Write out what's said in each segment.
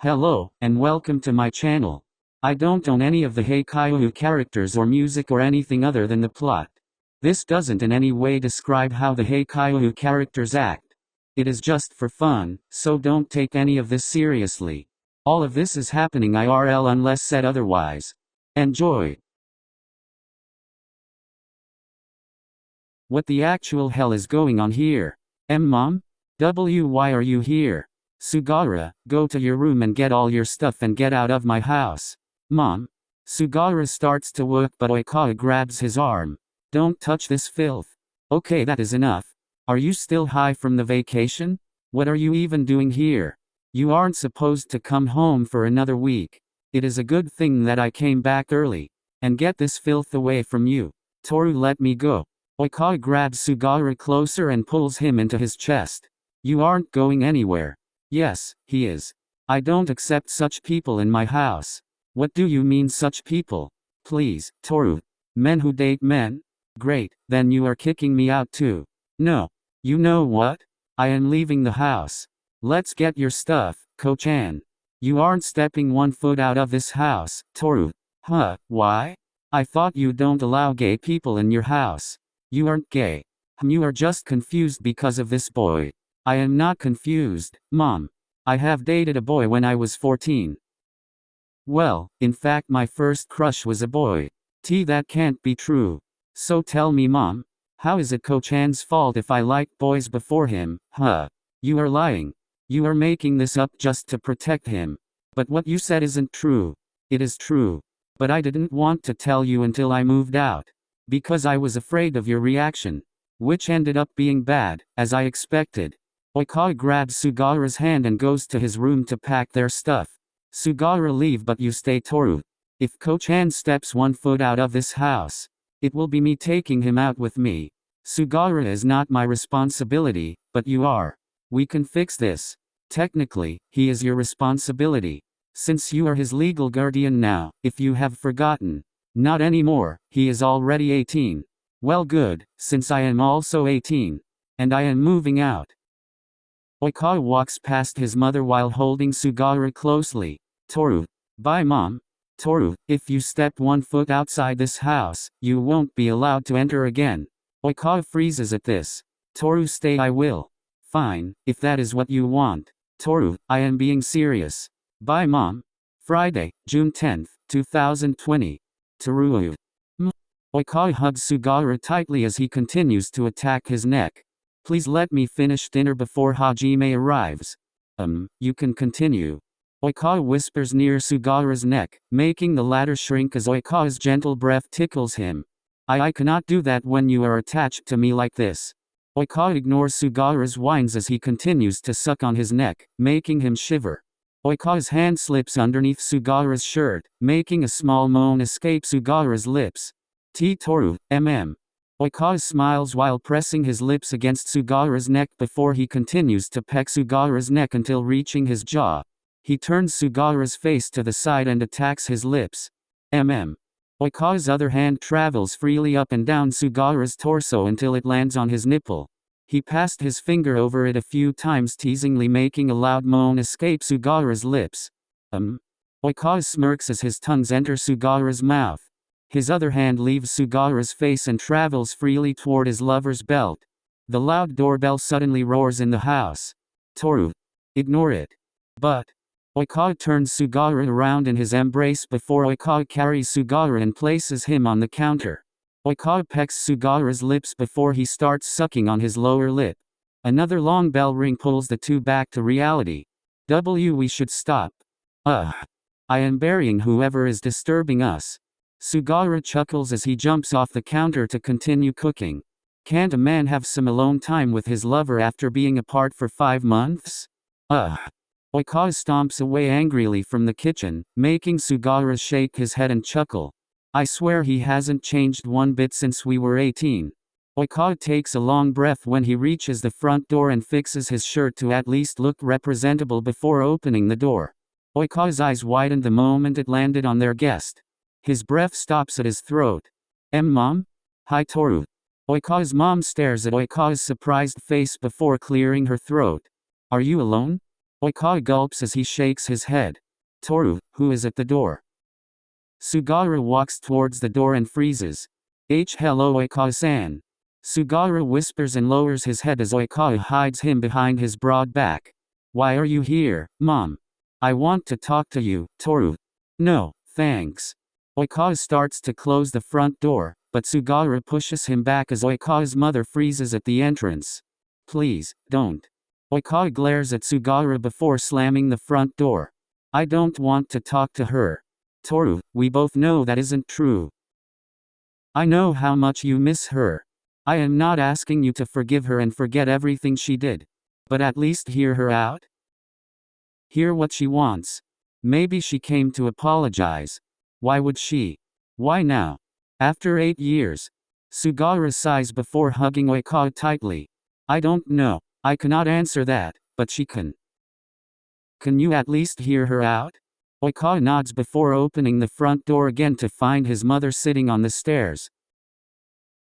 Hello, and welcome to my channel. I don't own any of the Haikyuu characters or music or anything other than the plot. This doesn't in any way describe how the Haikyuu characters act. It is just for fun, so don't take any of this seriously. All of this is happening IRL unless said otherwise. Enjoy. What the actual hell is going on here? Mom? Why are you here? Sugara, go to your room and get all your stuff and get out of my house. Mom. Sugara starts to work but Oikawa grabs his arm. Don't touch this filth. Okay, that is enough. Are you still high from the vacation? What are you even doing here? You aren't supposed to come home for another week. It is a good thing that I came back early. And get this filth away from you. Toru, let me go. Oikawa grabs Sugara closer and pulls him into his chest. You aren't going anywhere. Yes, he is. I don't accept such people in my house. What do you mean such people? Please, Toru. Men who date men? Great, then you are kicking me out too. No. You know what? I am leaving the house. Let's get your stuff, Ko-chan. You aren't stepping one foot out of this house, Toru. Huh, why? I thought you don't allow gay people in your house. You aren't gay. You are just confused because of this boy. I am not confused, Mom. I have dated a boy when I was 14. Well, in fact my first crush was a boy. That can't be true. So tell me, Mom, how is it Ko-chan's fault if I liked boys before him? Huh. You are lying. You are making this up just to protect him. But what you said isn't true. It is true. But I didn't want to tell you until I moved out. Because I was afraid of your reaction. Which ended up being bad, as I expected. Oikawa grabs Sugara's hand and goes to his room to pack their stuff. Sugara, leave but you stay, Toru. If Ko-chan steps one foot out of this house, it will be me taking him out with me. Sugara is not my responsibility, but you are. We can fix this. Technically, he is your responsibility. Since you are his legal guardian now, if you have forgotten. Not anymore, he is already 18. Well, good, since I am also 18. And I am moving out. Oikawa walks past his mother while holding Sugara closely. Toru. Bye, Mom. Toru, if you step one foot outside this house, you won't be allowed to enter again. Oikawa freezes at this. Toru, stay, I will. Fine, if that is what you want. Toru, I am being serious. Bye, Mom. Friday, June 10th, 2020. Toru. Oikawa hugs Sugara tightly as he continues to attack his neck. Please let me finish dinner before Hajime arrives. You can continue. Oikawa whispers near Sugara's neck, making the latter shrink as Oikawa's gentle breath tickles him. I cannot do that when you are attached to me like this. Oikawa ignores Sugara's whines as he continues to suck on his neck, making him shiver. Oikawa's hand slips underneath Sugara's shirt, making a small moan escape Sugara's lips. Toru, Oikawa smiles while pressing his lips against Sugara's neck before he continues to peck Sugara's neck until reaching his jaw. He turns Sugara's face to the side and attacks his lips. Oikawa's other hand travels freely up and down Sugara's torso until it lands on his nipple. He passed his finger over it a few times, teasingly making a loud moan escape Sugara's lips. Oikawa smirks as his tongues enter Sugara's mouth. His other hand leaves Sugara's face and travels freely toward his lover's belt. The loud doorbell suddenly roars in the house. Toru. Ignore it. But. Oikawa turns Sugara around in his embrace before Oikawa carries Sugara and places him on the counter. Oikawa pecks Sugara's lips before he starts sucking on his lower lip. Another long bell ring pulls the two back to reality. We should stop. I am burying whoever is disturbing us. Sugara chuckles as he jumps off the counter to continue cooking. Can't a man have some alone time with his lover after being apart for 5 months? Oikawa stomps away angrily from the kitchen, making Sugara shake his head and chuckle. I swear he hasn't changed one bit since we were 18. Oikawa takes a long breath when he reaches the front door and fixes his shirt to at least look representable before opening the door. Oikawa's eyes widened the moment it landed on their guest. His breath stops at his throat. Mom? Hi, Toru. Oikawa's mom stares at Oikawa's surprised face before clearing her throat. Are you alone? Oikawa gulps as he shakes his head. Toru, who is at the door? Sugawara walks towards the door and freezes. Hello Oikawa-san. Sugawara whispers and lowers his head as Oikawa hides him behind his broad back. Why are you here, Mom? I want to talk to you, Toru. No, thanks. Oikawa starts to close the front door, but Sugawara pushes him back as Oikawa's mother freezes at the entrance. Please, don't. Oikawa glares at Sugawara before slamming the front door. I don't want to talk to her. Toru, we both know that isn't true. I know how much you miss her. I am not asking you to forgive her and forget everything she did. But at least hear her out. Hear what she wants. Maybe she came to apologize. Why would she? Why now? After 8 years. Sugawara sighs before hugging Oikawa tightly. I don't know. I cannot answer that, but she can. Can you at least hear her out? Oikawa nods before opening the front door again to find his mother sitting on the stairs.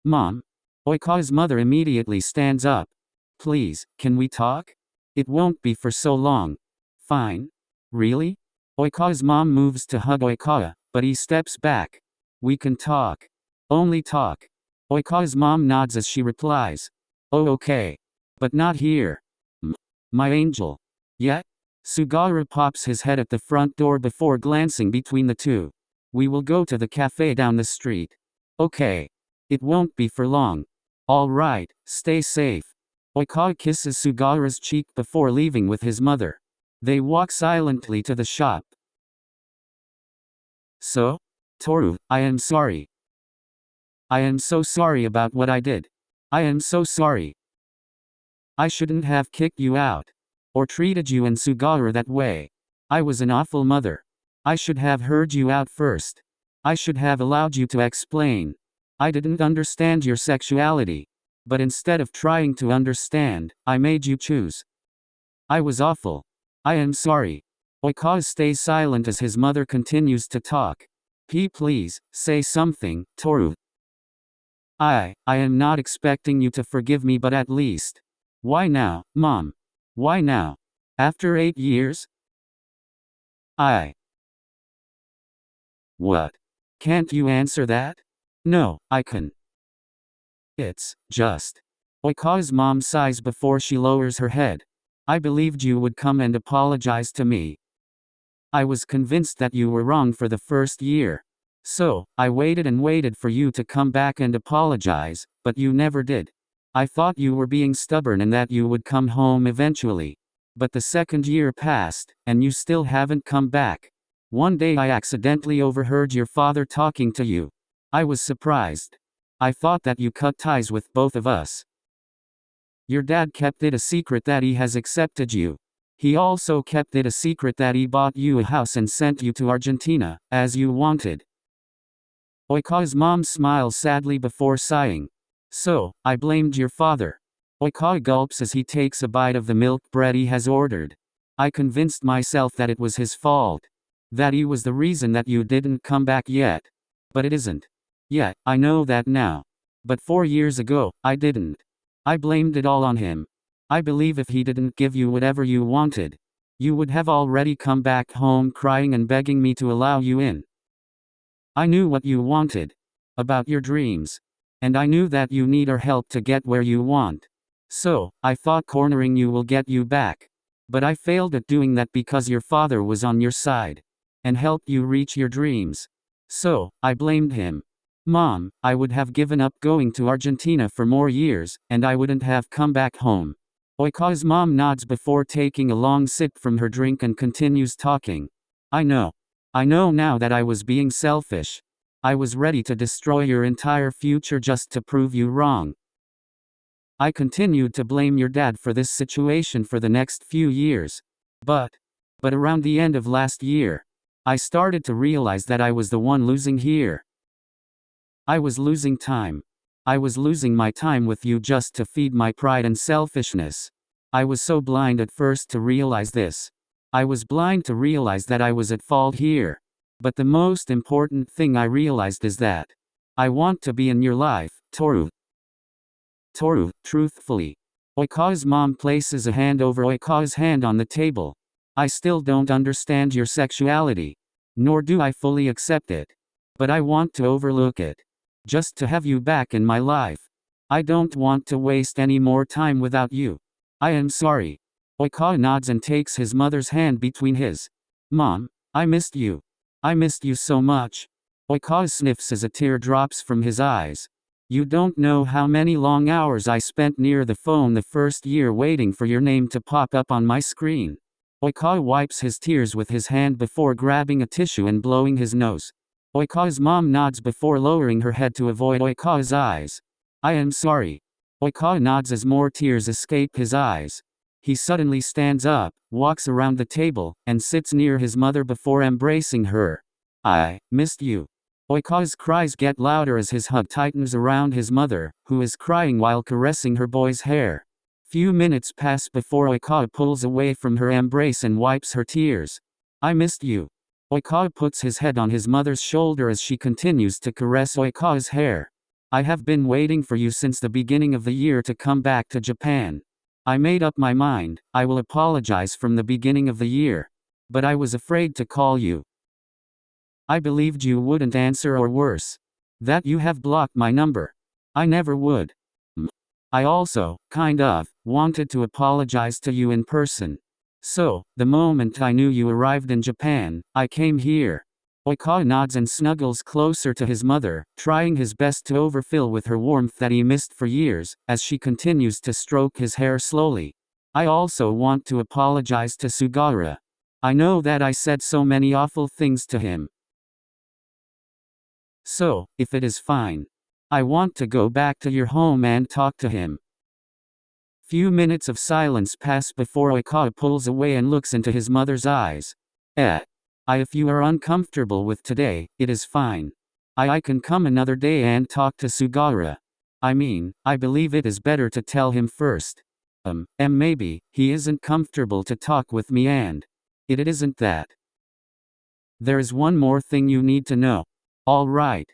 Mom? Oikawa's mother immediately stands up. Please, can we talk? It won't be for so long. Fine. Really? Oikawa's mom moves to hug Oikawa, but he steps back. We can talk. Only talk. Oikawa's mom nods as she replies. Oh okay. But not here. My angel. Yet? Sugawara pops his head at the front door before glancing between the two. We will go to the cafe down the street. Okay. It won't be for long. All right, stay safe. Oikawa kisses Sugawara's cheek before leaving with his mother. They walk silently to the shop. So? Toru, I am sorry. I am so sorry about what I did. I am so sorry. I shouldn't have kicked you out. Or treated you and Sugawara that way. I was an awful mother. I should have heard you out first. I should have allowed you to explain. I didn't understand your sexuality. But instead of trying to understand, I made you choose. I was awful. I am sorry. Oikawa stays silent as his mother continues to talk. Please, say something, Toru. I am not expecting you to forgive me, but at least. Why now, Mom? Why now? After 8 years? What? Can't you answer that? No, I can. It's just. Oikawa's mom sighs before she lowers her head. I believed you would come and apologize to me. I was convinced that you were wrong for the first year. So, I waited and waited for you to come back and apologize, but you never did. I thought you were being stubborn and that you would come home eventually. But the second year passed, and you still haven't come back. One day I accidentally overheard your father talking to you. I was surprised. I thought that you cut ties with both of us. Your dad kept it a secret that he has accepted you. He also kept it a secret that he bought you a house and sent you to Argentina, as you wanted. Oikawa's mom smiles sadly before sighing. So, I blamed your father. Oikawa gulps as he takes a bite of the milk bread he has ordered. I convinced myself that it was his fault. That he was the reason that you didn't come back yet. But it isn't. Yeah, I know that now. But 4 years ago, I didn't. I blamed it all on him. I believe if he didn't give you whatever you wanted, you would have already come back home crying and begging me to allow you in. I knew what you wanted. About your dreams. And I knew that you need our help to get where you want. So, I thought cornering you will get you back. But I failed at doing that because your father was on your side. And helped you reach your dreams. So, I blamed him. Mom, I would have given up going to Argentina for more years, and I wouldn't have come back home. Oikawa's mom nods before taking a long sip from her drink and continues talking. I know. I know now that I was being selfish. I was ready to destroy your entire future just to prove you wrong. I continued to blame your dad for this situation for the next few years. But around the end of last year, I started to realize that I was the one losing here. I was losing time. I was losing my time with you just to feed my pride and selfishness. I was so blind at first to realize this. I was blind to realize that I was at fault here. But the most important thing I realized is that I want to be in your life, Toru. Toru, truthfully. Oikawa's mom places a hand over Oikawa's hand on the table. I still don't understand your sexuality. Nor do I fully accept it. But I want to overlook it. Just to have you back in my life. I don't want to waste any more time without you. I am sorry. Oikawa nods and takes his mother's hand between his. Mom, I missed you. I missed you so much. Oikawa sniffs as a tear drops from his eyes. You don't know how many long hours I spent near the phone the first year waiting for your name to pop up on my screen. Oikawa wipes his tears with his hand before grabbing a tissue and blowing his nose. Oikawa's mom nods before lowering her head to avoid Oikawa's eyes. I am sorry. Oikawa nods as more tears escape his eyes. He suddenly stands up, walks around the table, and sits near his mother before embracing her. I missed you. Oikawa's cries get louder as his hug tightens around his mother, who is crying while caressing her boy's hair. Few minutes pass before Oikawa pulls away from her embrace and wipes her tears. I missed you. Oikawa puts his head on his mother's shoulder as she continues to caress Oikawa's hair. I have been waiting for you since the beginning of the year to come back to Japan. I made up my mind, I will apologize from the beginning of the year. But I was afraid to call you. I believed you wouldn't answer, or worse, that you have blocked my number. I never would. I also, kind of, wanted to apologize to you in person. So, the moment I knew you arrived in Japan, I came here. Oikawa nods and snuggles closer to his mother, trying his best to overfill with her warmth that he missed for years, as she continues to stroke his hair slowly. I also want to apologize to Sugawara. I know that I said so many awful things to him. So, if it is fine, I want to go back to your home and talk to him. Few minutes of silence pass before Oikawa pulls away and looks into his mother's eyes. If you are uncomfortable with today, it is fine. I can come another day and talk to Sugawara. I mean, I believe it is better to tell him first. Maybe, he isn't comfortable to talk with me and it isn't that. There is one more thing you need to know. All right.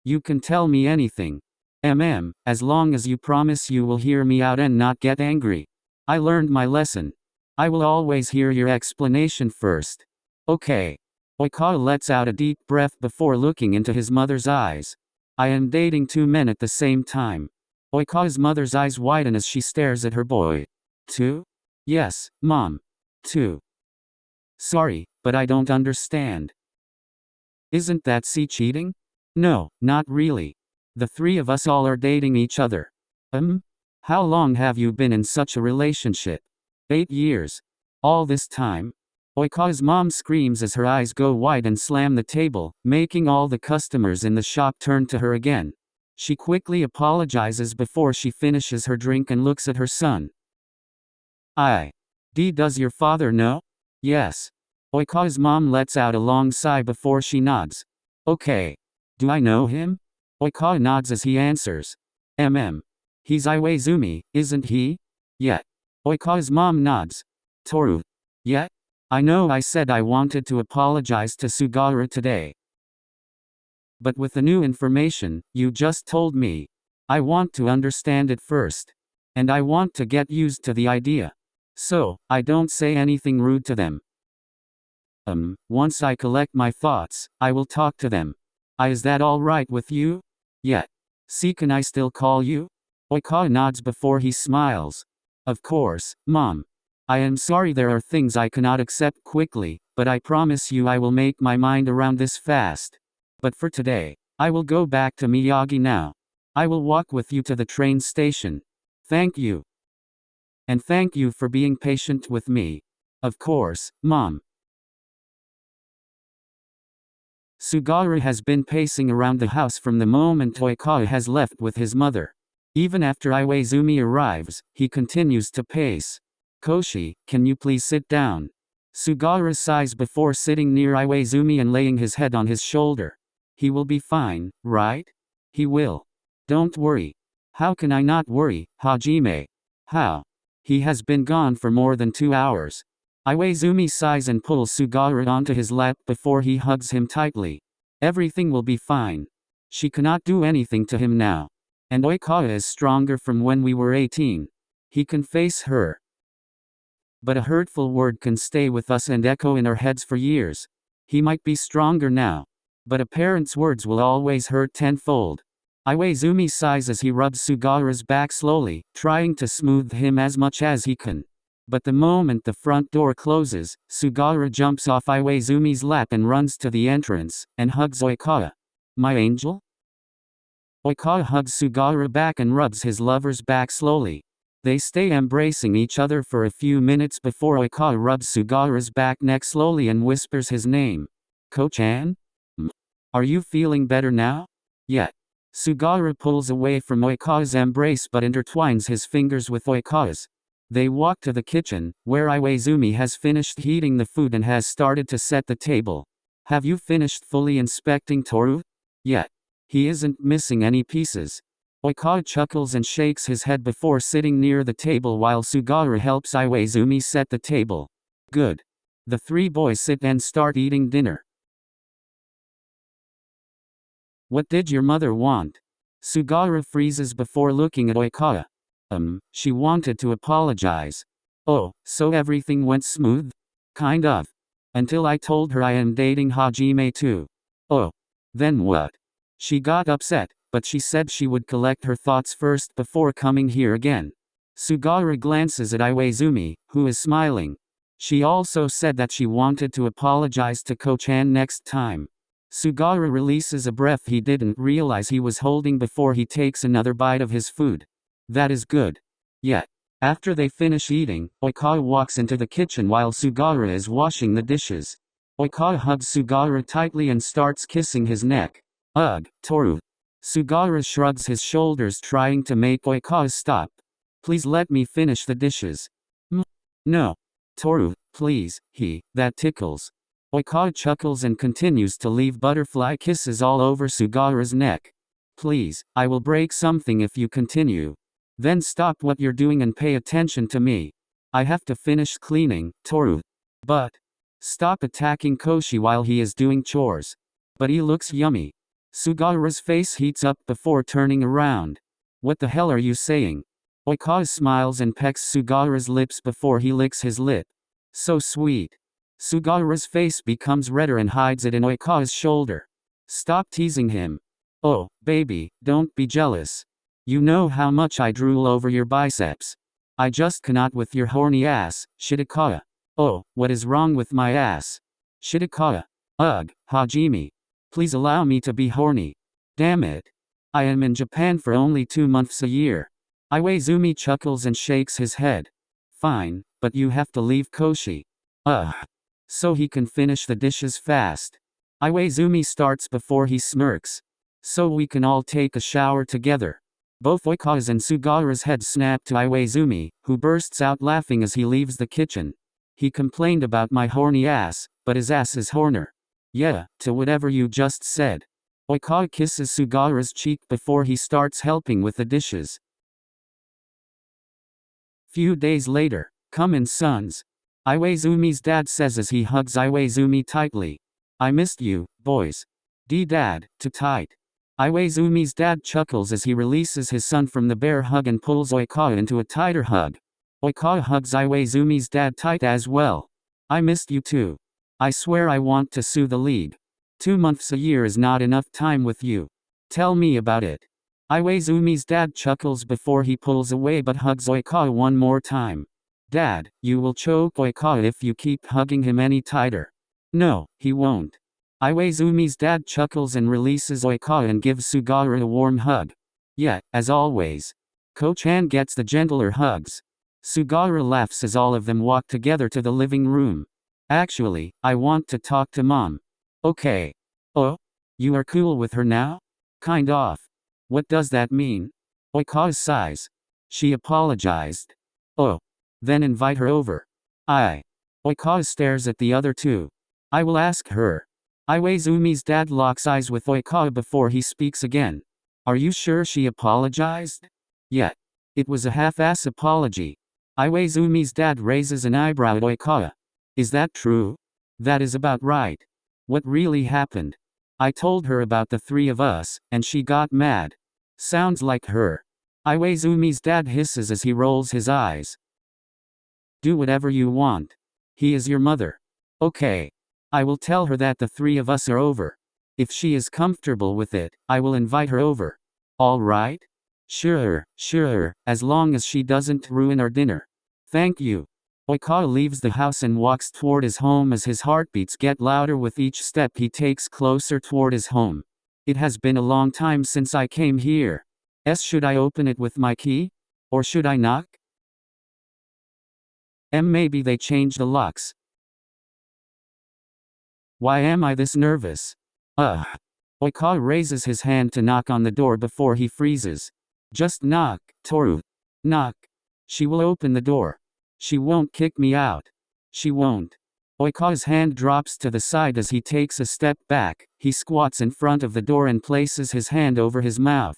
You can tell me anything. As long as you promise you will hear me out and not get angry. I learned my lesson. I will always hear your explanation first. Okay. Oikawa lets out a deep breath before looking into his mother's eyes. I am dating two men at the same time. Oikawa's mother's eyes widen as she stares at her boy. Two? Yes, Mom. Two. Sorry, but I don't understand. Isn't that cheating? No, not really. The three of us all are dating each other. How long have you been in such a relationship? 8 years. All this time? Oikawa's mom screams as her eyes go wide and slam the table, making all the customers in the shop turn to her again. She quickly apologizes before she finishes her drink and looks at her son. Does your father know? Yes. Oikawa's mom lets out a long sigh before she nods. Okay. Do I know him? Oikawa nods as he answers. He's Iwaizumi, isn't he? Yeah. Oikawa's mom nods. Toru. Yeah? I know I said I wanted to apologize to Sugawara today. But with the new information you just told me, I want to understand it first. And I want to get used to the idea. So, I don't say anything rude to them. Once I collect my thoughts, I will talk to them. Is that alright with you? Yeah. Can I still call you? Oikawa nods before he smiles. Of course, Mom. I am sorry there are things I cannot accept quickly, but I promise you I will make my mind around this fast. But for today, I will go back to Miyagi now. I will walk with you to the train station. Thank you. And thank you for being patient with me. Of course, Mom. Sugawara has been pacing around the house from the moment Oikawa has left with his mother. Even after Iwaizumi arrives, he continues to pace. Koshi, can you please sit down? Sugawara sighs before sitting near Iwaizumi and laying his head on his shoulder. He will be fine, right? He will. Don't worry. How can I not worry, Hajime? How? He has been gone for more than 2 hours. Iwaizumi sighs and pulls Sugawara onto his lap before he hugs him tightly. Everything will be fine. She cannot do anything to him now. And Oikawa is stronger from when we were 18. He can face her. But a hurtful word can stay with us and echo in our heads for years. He might be stronger now, but a parent's words will always hurt tenfold. IwaOiSuga sighs as he rubs Sugara's back slowly, trying to smooth him as much as he can. But the moment the front door closes, Sugara jumps off IwaOiSuga's lap and runs to the entrance, and hugs Oikawa. My angel? Oikawa hugs Sugara back and rubs his lover's back slowly. They stay embracing each other for a few minutes before Oikawa rubs Sugara's back neck slowly and whispers his name. Ko-chan? Are you feeling better now? Yeah. Sugara pulls away from Oikawa's embrace but intertwines his fingers with Oikawa's. They walk to the kitchen, where IwaOiSuga has finished heating the food and has started to set the table. Have you finished fully inspecting Toru? Yeah. He isn't missing any pieces. Oikawa chuckles and shakes his head before sitting near the table while Sugara helps IwaOiSuga set the table. Good. The three boys sit and start eating dinner. What did your mother want? Sugara freezes before looking at Oikawa. She wanted to apologize. Oh, so everything went smooth? Kind of. Until I told her I am dating Hajime too. Oh. Then what? She got upset, but she said she would collect her thoughts first before coming here again. Sugara glances at IwaOiSuga, who is smiling. She also said that she wanted to apologize to Ko-chan next time. Sugara releases a breath he didn't realize he was holding before he takes another bite of his food. That is good. Yeah. After they finish eating, Oikawa walks into the kitchen while Sugara is washing the dishes. Oikawa hugs Sugara tightly and starts kissing his neck. Ugh, Toru. Sugara shrugs his shoulders trying to make Oikawa stop. Please let me finish the dishes. No. Toru, please, that tickles. Oikawa chuckles and continues to leave butterfly kisses all over Sugara's neck. Please, I will break something if you continue. Then stop what you're doing and pay attention to me. I have to finish cleaning, Toru. But stop attacking Koshi while he is doing chores. But he looks yummy. Sugara's face heats up before turning around. What the hell are you saying? Oikawa smiles and pecks Sugara's lips before he licks his lip. So sweet. Sugara's face becomes redder and hides it in Oikawa's shoulder. Stop teasing him. Oh, baby, don't be jealous. You know how much I drool over your biceps. I just cannot with your horny ass, Shitakawa. Oh, what is wrong with my ass? Shitakawa. Ugh, Hajime. Please allow me to be horny. Damn it. I am in Japan for only 2 months a year. IwaOiSuga chuckles and shakes his head. Fine, but you have to leave Koshi. Ugh. So he can finish the dishes fast. IwaOiSuga starts before he smirks. So we can all take a shower together. Both Oikawa's and Sugara's heads snap to IwaOiSuga, who bursts out laughing as he leaves the kitchen. He complained about my horny ass, but his ass is horner. Yeah, to whatever you just said. Oikawa kisses Sugara's cheek before he starts helping with the dishes. Few days later, come in sons. IwaOiSuga's dad says as he hugs IwaOiSuga tightly. I missed you, boys. Dad, too tight. IwaOiSuga's dad chuckles as he releases his son from the bear hug and pulls Oikawa into a tighter hug. Oikawa hugs IwaOiSuga's dad tight as well. I missed you too. I swear I want to sue the league. 2 months a year is not enough time with you. Tell me about it. IwaOiSuga's dad chuckles before he pulls away but hugs Oikawa one more time. Dad, you will choke Oikawa if you keep hugging him any tighter. No, he won't. IwaOiSuga's dad chuckles and releases Oikawa and gives Sugara a warm hug. Yeah, as always. Ko-chan gets the gentler hugs. Sugara laughs as all of them walk together to the living room. Actually, I want to talk to Mom. Okay. Oh? You are cool with her now? Kind of. What does that mean? Oikawa sighs. She apologized. Oh. Then invite her over. Oikawa stares at the other two. I will ask her. IwaOiSuga's dad locks eyes with Oikawa before he speaks again. Are you sure she apologized? Yeah. It was a half-ass apology. IwaOiSuga's dad raises an eyebrow at Oikawa. Is that true? That is about right. What really happened? I told her about the three of us, and she got mad. Sounds like her. IwaOiSuga's dad hisses as he rolls his eyes. Do whatever you want. He is your mother. Okay. I will tell her that the three of us are over. If she is comfortable with it, I will invite her over. All right? Sure, as long as she doesn't ruin our dinner. Thank you. Oikawa leaves the house and walks toward his home as his heartbeats get louder with each step he takes closer toward his home. It has been a long time since I came here. Should I open it with my key? Or should I knock? Maybe they changed the locks. Why am I this nervous? Oikawa raises his hand to knock on the door before he freezes. Just knock, Toru. Knock. She will open the door. She won't kick me out. She won't. Oikawa's hand drops to the side as he takes a step back. He squats in front of the door and places his hand over his mouth.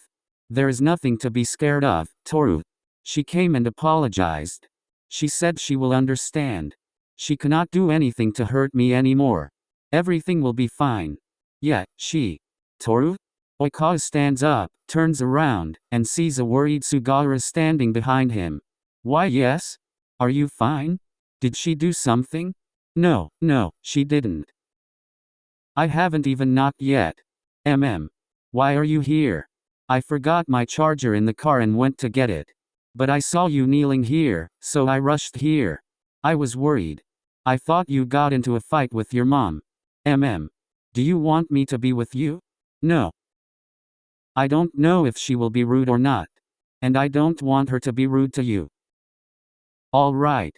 There is nothing to be scared of, Toru. She came and apologized. She said she will understand. She cannot do anything to hurt me anymore. Everything will be fine. Yeah, she. Toru? Oikawa stands up, turns around, and sees a worried Sugawara standing behind him. Why yes? Are you fine? Did she do something? No, she didn't. I haven't even knocked yet. Why are you here? I forgot my charger in the car and went to get it. But I saw you kneeling here, so I rushed here. I was worried. I thought you got into a fight with your mom. Do you want me to be with you? No. I don't know if she will be rude or not. And I don't want her to be rude to you. All right.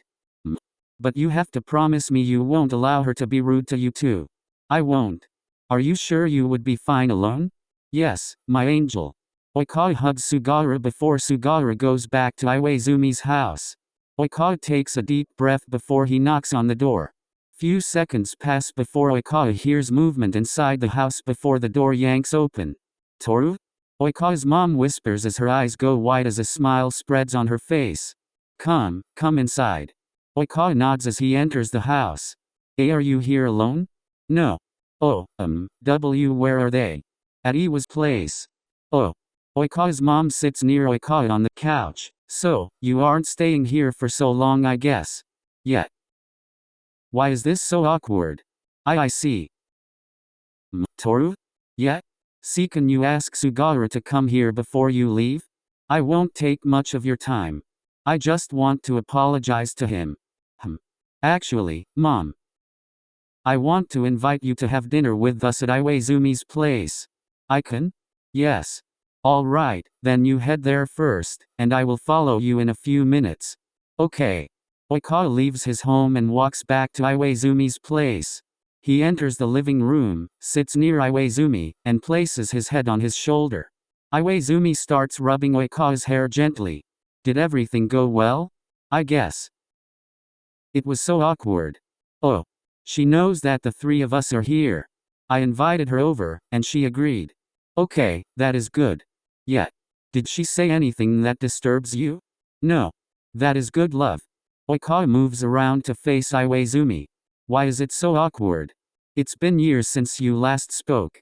But you have to promise me you won't allow her to be rude to you too. I won't. Are you sure you would be fine alone? Yes, my angel. Oikawa hugs Sugawara before Sugawara goes back to Iwaizumi's house. Oikawa takes a deep breath before he knocks on the door. Few seconds pass before Oikawa hears movement inside the house before the door yanks open. Toru? Oikawa's mom whispers as her eyes go wide as a smile spreads on her face. Come inside. Oikawa nods as he enters the house. Are you here alone? No. Where are they? At Iwa's place. Oh. Oikawa's mom sits near Oikawa on the couch. So, you aren't staying here for so long I guess. Yet. Why is this so awkward? I see. Toru? Yet? See, can you ask Sugawara to come here before you leave? I won't take much of your time. I just want to apologize to him. Actually, Mom. I want to invite you to have dinner with us at Iwaizumi's place. I can? Yes. All right, then you head there first, and I will follow you in a few minutes. Okay. Oikawa leaves his home and walks back to Iwaizumi's place. He enters the living room, sits near Iwaizumi, and places his head on his shoulder. Iwaizumi starts rubbing Oikawa's hair gently. Did everything go well? I guess. It was so awkward. Oh. She knows that the three of us are here. I invited her over, and she agreed. Okay, that is good. Yet. Did she say anything that disturbs you? No. That is good, love. Oikawa moves around to face Iwaizumi. Why is it so awkward? It's been years since you last spoke.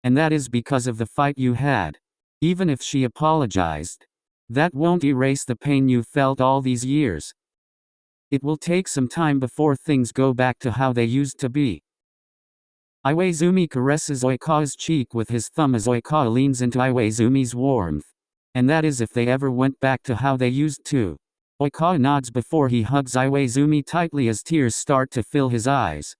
And that is because of the fight you had. Even if she apologized, that won't erase the pain you felt all these years. It will take some time before things go back to how they used to be. Iwaizumi caresses Oikawa's cheek with his thumb as Oikawa leans into Iwaizumi's warmth. And that is if they ever went back to how they used to. Oikawa nods before he hugs Iwaizumi tightly as tears start to fill his eyes.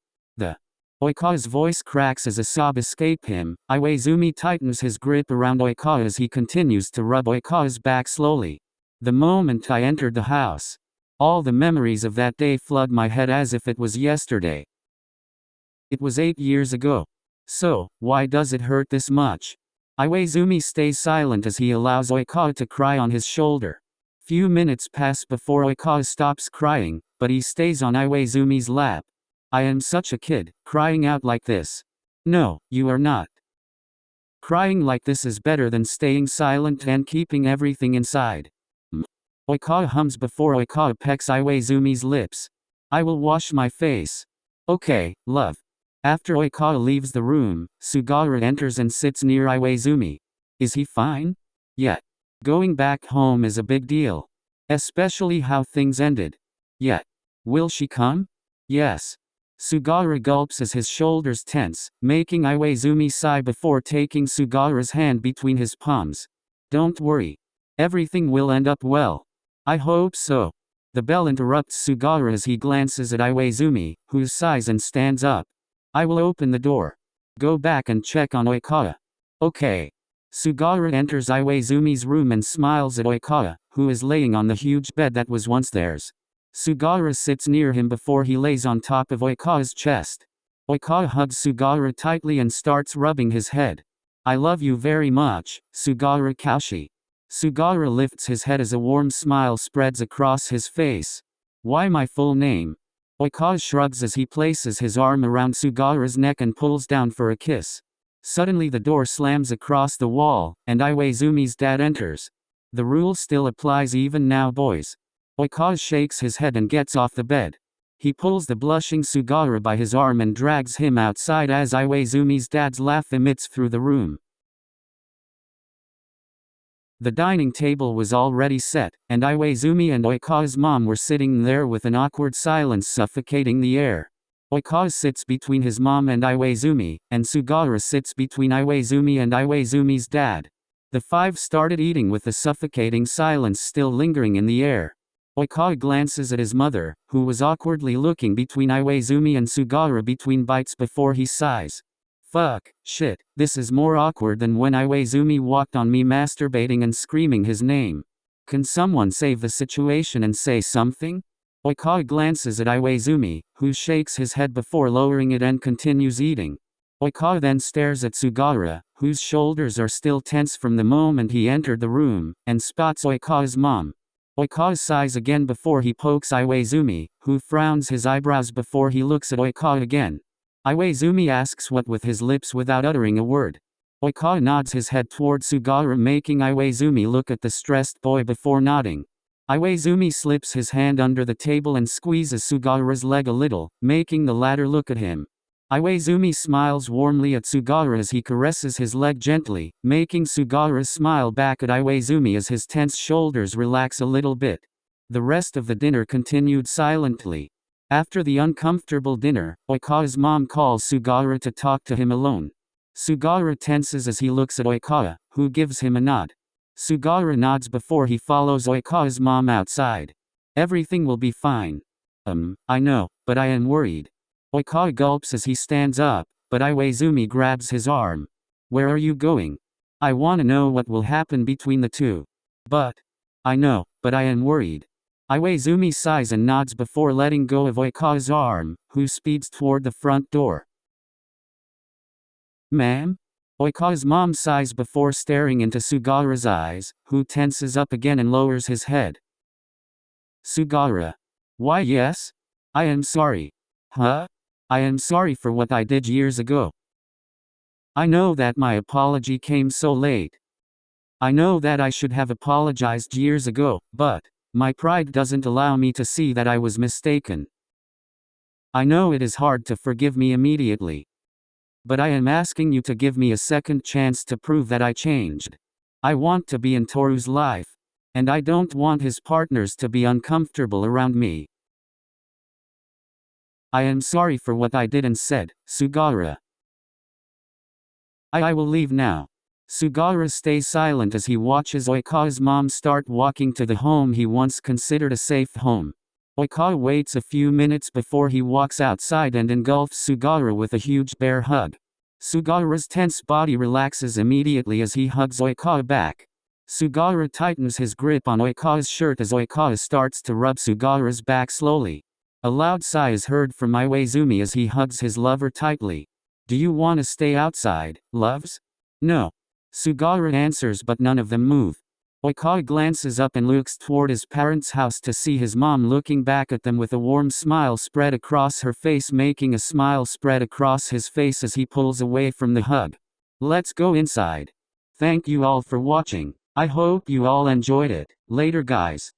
Oikawa's voice cracks as a sob escapes him. Iwaizumi tightens his grip around Oikawa as he continues to rub Oikawa's back slowly. The moment I entered the house, all the memories of that day flood my head as if it was yesterday. It was 8 years ago. So, why does it hurt this much? Iwaizumi stays silent as he allows Oikawa to cry on his shoulder. Few minutes pass before Oikawa stops crying, but he stays on Iwaizumi's lap. I am such a kid, crying out like this. No, you are not. Crying like this is better than staying silent and keeping everything inside. Oikawa hums before Oikawa pecks Iwaizumi's lips. I will wash my face. Okay, love. After Oikawa leaves the room, Sugawara enters and sits near Iwaizumi. Is he fine? Yeah. Going back home is a big deal. Especially how things ended. Yet. Will she come? Yes. Sugara gulps as his shoulders tense, making Iwaizumi sigh before taking Sugara's hand between his palms. Don't worry. Everything will end up well. I hope so. The bell interrupts Sugara as he glances at Iwaizumi, who sighs and stands up. I will open the door. Go back and check on Oikawa. Okay. Sugara enters Iwaizumi's room and smiles at Oikawa, who is laying on the huge bed that was once theirs. Sugara sits near him before he lays on top of Oikawa's chest. Oikawa hugs Sugara tightly and starts rubbing his head. I love you very much, Sugara Kaushi. Sugara lifts his head as a warm smile spreads across his face. Why my full name? Oikawa shrugs as he places his arm around Sugara's neck and pulls down for a kiss. Suddenly the door slams across the wall, and Iwaizumi's dad enters. The rule still applies even now, boys. Oikawa shakes his head and gets off the bed. He pulls the blushing Sugara by his arm and drags him outside as Iwaizumi's dad's laugh emits through the room. The dining table was already set, and Iwaizumi and Oikawa's mom were sitting there with an awkward silence suffocating the air. Oikawa sits between his mom and Iwaizumi, and Sugara sits between Iwaizumi and Iwaizumi's dad. The five started eating with the suffocating silence still lingering in the air. Oikawa glances at his mother, who was awkwardly looking between Iwaizumi and Sugara between bites before he sighs. Fuck, shit, this is more awkward than when Iwaizumi walked on me masturbating and screaming his name. Can someone save the situation and say something? Oikawa glances at Iwaizumi, who shakes his head before lowering it and continues eating. Oikawa then stares at Sugara, whose shoulders are still tense from the moment he entered the room, and spots Oikawa's mom. Oikawa sighs again before he pokes Iwaizumi, who frowns his eyebrows before he looks at Oikawa again. Iwaizumi asks what with his lips without uttering a word. Oikawa nods his head toward Sugara, making Iwaizumi look at the stressed boy before nodding. Iwaizumi slips his hand under the table and squeezes Sugara's leg a little, making the latter look at him. Iwaizumi smiles warmly at Sugara as he caresses his leg gently, making Sugara smile back at Iwaizumi as his tense shoulders relax a little bit. The rest of the dinner continued silently. After the uncomfortable dinner, Oikawa's mom calls Sugara to talk to him alone. Sugara tenses as he looks at Oikawa, who gives him a nod. Sugara nods before he follows Oikawa's mom outside. Everything will be fine. I know, but I am worried. Oikawa gulps as he stands up, but Iwaizumi grabs his arm. Where are you going? I want to know what will happen between the two. But. I know, but I am worried. Iwaizumi sighs and nods before letting go of Oikawa's arm, who speeds toward the front door. Ma'am? Oikawa's mom sighs before staring into Sugara's eyes, who tenses up again and lowers his head. Sugara. Why yes? I am sorry. Huh? I am sorry for what I did years ago. I know that my apology came so late. I know that I should have apologized years ago, but my pride doesn't allow me to see that I was mistaken. I know it is hard to forgive me immediately. But I am asking you to give me a second chance to prove that I changed. I want to be in Toru's life. And I don't want his partners to be uncomfortable around me. I am sorry for what I did and said, Sugara. I will leave now. Sugara stays silent as he watches Oikawa's mom start walking to the home he once considered a safe home. Oikawa waits a few minutes before he walks outside and engulfs Sugara with a huge bear hug. Sugara's tense body relaxes immediately as he hugs Oikawa back. Sugara tightens his grip on Oikawa's shirt as Oikawa starts to rub Sugara's back slowly. A loud sigh is heard from Iwaizumi as he hugs his lover tightly. Do you want to stay outside, loves? No. Sugara answers, but none of them move. Oikawa glances up and looks toward his parents' house to see his mom looking back at them with a warm smile spread across her face, making a smile spread across his face as he pulls away from the hug. Let's go inside. Thank you all for watching. I hope you all enjoyed it. Later guys.